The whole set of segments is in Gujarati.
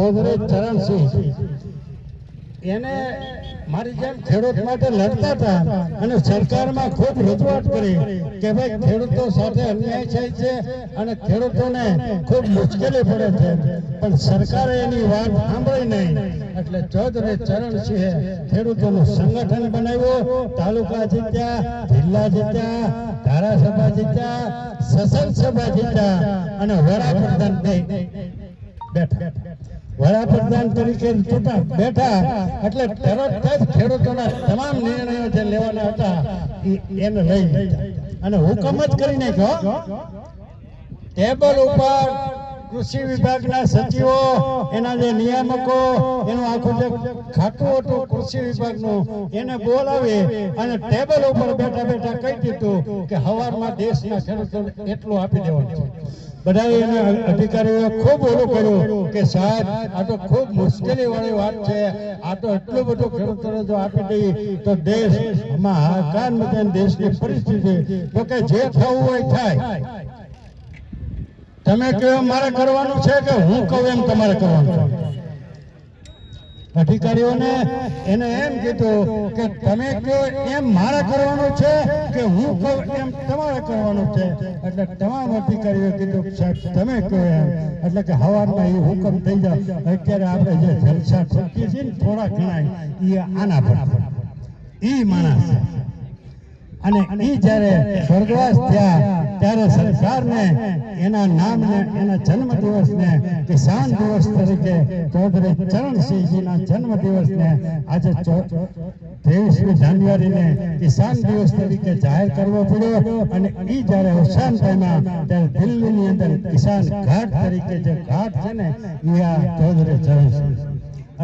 ચૌધરી ચરણસિંહ એને મારી જેમ ખેડૂત માટે લડતા હતા અને સરકારમાં ખૂબ રજૂઆત કરી કે ભાઈ ખેડૂતો સાથે અન્યાય થાય છે અને ખેડૂતોને ખૂબ મુશ્કેલી પડે છે, પણ સરકારે એની વાત સાંભળી નહીં. એટલે ચૌધરી ચરણસિંહે ખેડૂતોનું સંગઠન બનાવ્યું, તાલુકા જીત્યા, જિલ્લા જીત્યા, ધારાસભા જીત્યા, સસન સભા જીત્યા અને વડાપ્રધાન બેઠા. વડાપ્રધાન તરીકે બેઠા એટલે તરત જ ખેડૂતોના તમામ નિર્ણયો જે લેવાના હતા એને લઈ લીધા અને હુકમ જ કરી નાખ્યો. ટેબલ ઉપર કૃષિ વિભાગના સચિવો, એના જે નિયામકો, એનું આખું જે ખાતું હતું કૃષિ વિભાગનું, એને બોલાવી અને ટેબલ ઉપર બેઠા બેઠા કહી દીધું કે હવારમાં દેશના ખેડૂતોને એટલું આપી દેવાનું છે. બધા એના અધિકારીઓએ ખૂબ ઓલું કર્યું કે સાહેબ આ તો ખૂબ મુશ્કેલી વાળી વાત છે, આ તો એટલું બધું ખેડૂતોને જો આપી દઈએ તો દેશમાં હાહાકાર મચે, દેશની પરિસ્થિતિ તો કે જે થવું હોય થાય. તમે કહો મારે કરવાનું છે કે હું કહું એમ તમારે કરવાનું છે? અધિકારીઓને એને એમ કીધું કે તમે કહો એમ મારે કરવાનું છે કે હું કહું એમ તમારે કરવાનું છે. એટલે તમામ અધિકારીઓ કીધું સાહેબ તમે કહો એમ. એટલે કે હવારમાં એ હુકમ થઈ જાય. અત્યારે આપણે જે જલસા થતી છે ને થોડા ઘણા એ આના પર એ માણસ છે. અને એ જ્યારે સ્વર્ગવાસ થયા ત્યારે સરકારને એના નામને, એના જન્મદિવસને કિસાન દિવસ તરીકે ચૌધરી ચરણસિંહજીના જન્મદિવસને આજે 23મી જાન્યુઆરીને કિસાન દિવસ તરીકે જાહેર કરવો પડ્યો. અને એ જ્યારે અવસાન પામ્યા ત્યારે દિલ્હીની અંદર કિસાન ઘાટ તરીકે જે ઘાટ છે ને એ આ ચૌધરી ચરણસિંહ.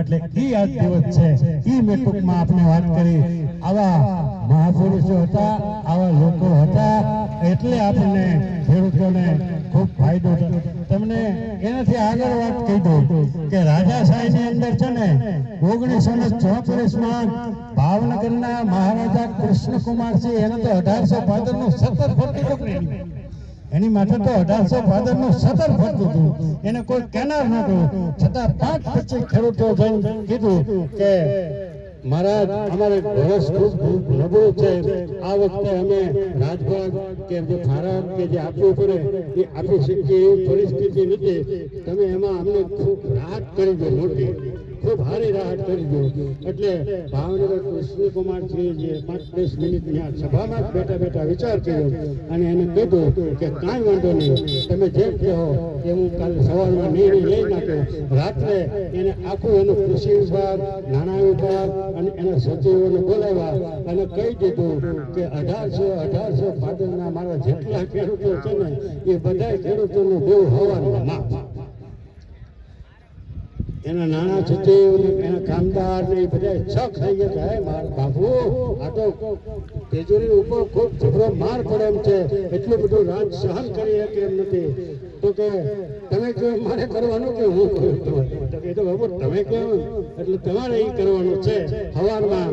એટલે એ આ દિવસ છે. એ મેં ટૂંકમાં આપણે વાત કરી. આવા મહાપુરુષો હતા, આવા લોકો હતા, એટલે આપણને ખેડૂતોને ખૂબ ફાયદો થયો. તમને એનાથી આગળ વાત કહી દઉં કે રાજાશાહીની અંદર છે ને 1934માં ભાવનગરના મહારાજા કૃષ્ણકુમારસિંહ એને તો 1815નું સતત ફરતું હતું. એની માથે તો 1815નું સતત ફરતું હતું. એને કોઈ કેનાર નહોતું. છતાં 5-25 ખેડૂતો જઈને કીધું કે મહારાજ અમારે વર્ષ ખૂબ નબળું છે, આ વખતે અમે રાજભાગ કે જે ફાળા કે જે આપવું પડે એ આપી શકીએ એવી પરિસ્થિતિ નથી. તમે એમાં અમને ખૂબ રાહત કરી દો, મોટી ખૂબ સારી રાહત કરી દો. એટલે ભાવનગર કૃષ્ણકુમારસિંહજીએ 5-10 મિનિટ સભામાં જ બેઠા બેઠા વિચાર કર્યો અને એને કીધું કે કાંઈ વાંધો નહીં, તમે જેમ કહો એ હું કાલે સવારમાં નિર્ણય લઈ નાખ્યો. રાત્રે એને આખું એનું કૃષિ વિભાગ, નાણાં વિભાગ અને એના સચિવોને બોલાવ્યા અને કહી દીધું કે 1800 ભાદરના મારા જેટલા ખેડૂતો છે ને એ બધા ખેડૂતોનું દેવ હવારમાં માફ. એના નાના સચિવ, એના કામદાર ને એ બધા શક થઈ ગયા કે મારા બાપુ આ તો તેજોરી ઉપર ખૂબ જબરો માર પડે એમ છે, એટલું બધું રાજ સહન કરી શકે એમ નથી. તો કે તમે કહો મારે કરવાનું કે હું કરું? તો કે બાપુ તમે કહો એટલે તમારે એ કરવાનું છે. સવારમાં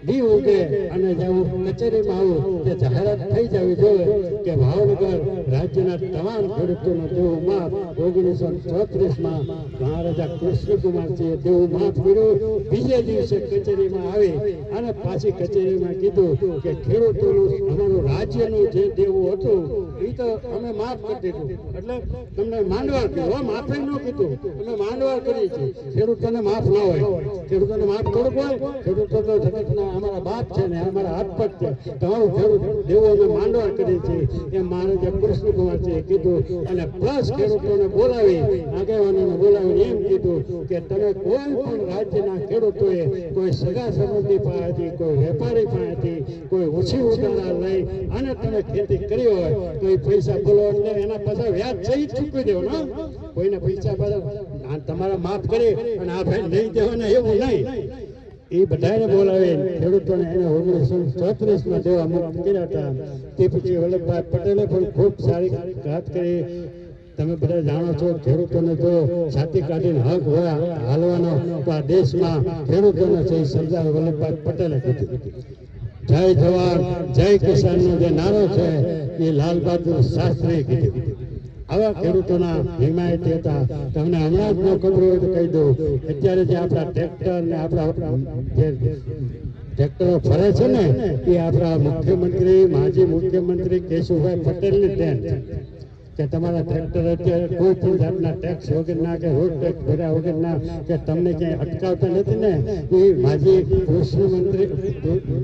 દી ઉગે અને હું કચેરીમાં આવું તે જાહેરાત થઈ જવી જોઈએ કે ભાવનગર રાજ્યના તમામ ખેડૂતોનો દેવું માફ 1934માં મહારાજા કૃષ્ણકુમારસિંહે દેવું માફ કર્યું. બીજે દિવસે કચેરીમાં આવી અને પાછી કચેરીમાં કીધું કે ખેડૂતોનું અમારું રાજ્યનું જે દેવું હતું એ તો અમે માફ કરી દીધું. એટલે તમને માંડવાર કર્યું, માફી ન કીધું, અમે માંડવાર કરી છે. ખેડૂતોને માફ ના હોય, ખેડૂતોને માફ થોડુંક હોય. ખેડૂતો તો જગતના અમારા બાપ છે ને અમારા હાથપટ છે. તમારું ખેડૂત દેવો અમે માંડવાર કરી છે એમ મહારાજા કૃષ્ણકુમારસિંહે કીધું. અને પ્લસ ખેડૂતોને બોલાવી, આગેવાનોને બોલાવીને એમ કીધું કે તમે કોઈ પણ રાજ્યના ખેડૂતોએ કોઈ સગા સંબંધી પાસેથી, કોઈ વેપારી પાસેથી કોઈ ઓછી ઉધારા લઈ અને તમે ખેતી કરી હોય તો એ પૈસા બોલો એટલે એના પાછા વ્યાજ સહિત ચૂકવી દેવાનો. કોઈને પૈસા પાછા તમારા માફ કરી અને આ ભાઈ નહીં દેવાના એવું નહીં. એ બધાને બોલાવી ખેડૂતોને એને 1934માં દેવા મુક્ત કર્યા હતા. તે પછી વલ્લભભાઈ પટેલે પણ ખૂબ સારી વાત કરી. તમે બધા જાણો છો ખેડૂતોને જો છાતી કાઢીને હક હોય હાલવાનો તો આ દેશમાં ખેડૂતોને છે સરદાર વલ્લભભાઈ પટેલે કીધું. જય જવાન જય કિસાનનો જે નારો છે એ લાલ બહાદુર શાસ્ત્રીએ કીધું. આવા ખેડૂતોના હિમાયતી હતા. તમને હમણાં જ ન ખબર હોય તો કહી દઉં, અત્યારે જે આપણા ટ્રેક્ટર ને આપણા જે ટ્રેક્ટરો ફરે છે ને એ આપણા મુખ્યમંત્રી માજી મુખ્યમંત્રી કેશુભાઈ પટેલની ટ્રેન છે કે તમારા ટ્રેક્ટર અત્યારે કોઈ પણ જાતના ટેક્સ વગરના કે રોડ ટેક્સ ભર્યા વગરના કે તમને ક્યાંય અટકાવતા નથી ને, એ માજી કૃષિ મંત્રી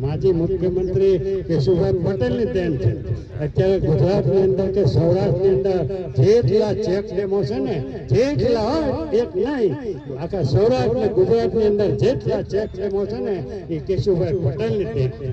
માજી મુખ્યમંત્રી કેશુભાઈ પટેલની ટ્રેન છે. અત્યારે ગુજરાતની અંદર કે સૌરાષ્ટ્રની અંદર જેટલા ચેક ડેમો છે ને, જેટલા એક નહીં આખા સૌરાષ્ટ્ર ગુજરાતની અંદર જેટલા ચેક ડેમો છે ને એ કેશુભાઈ પટેલની ટ્રેન છે.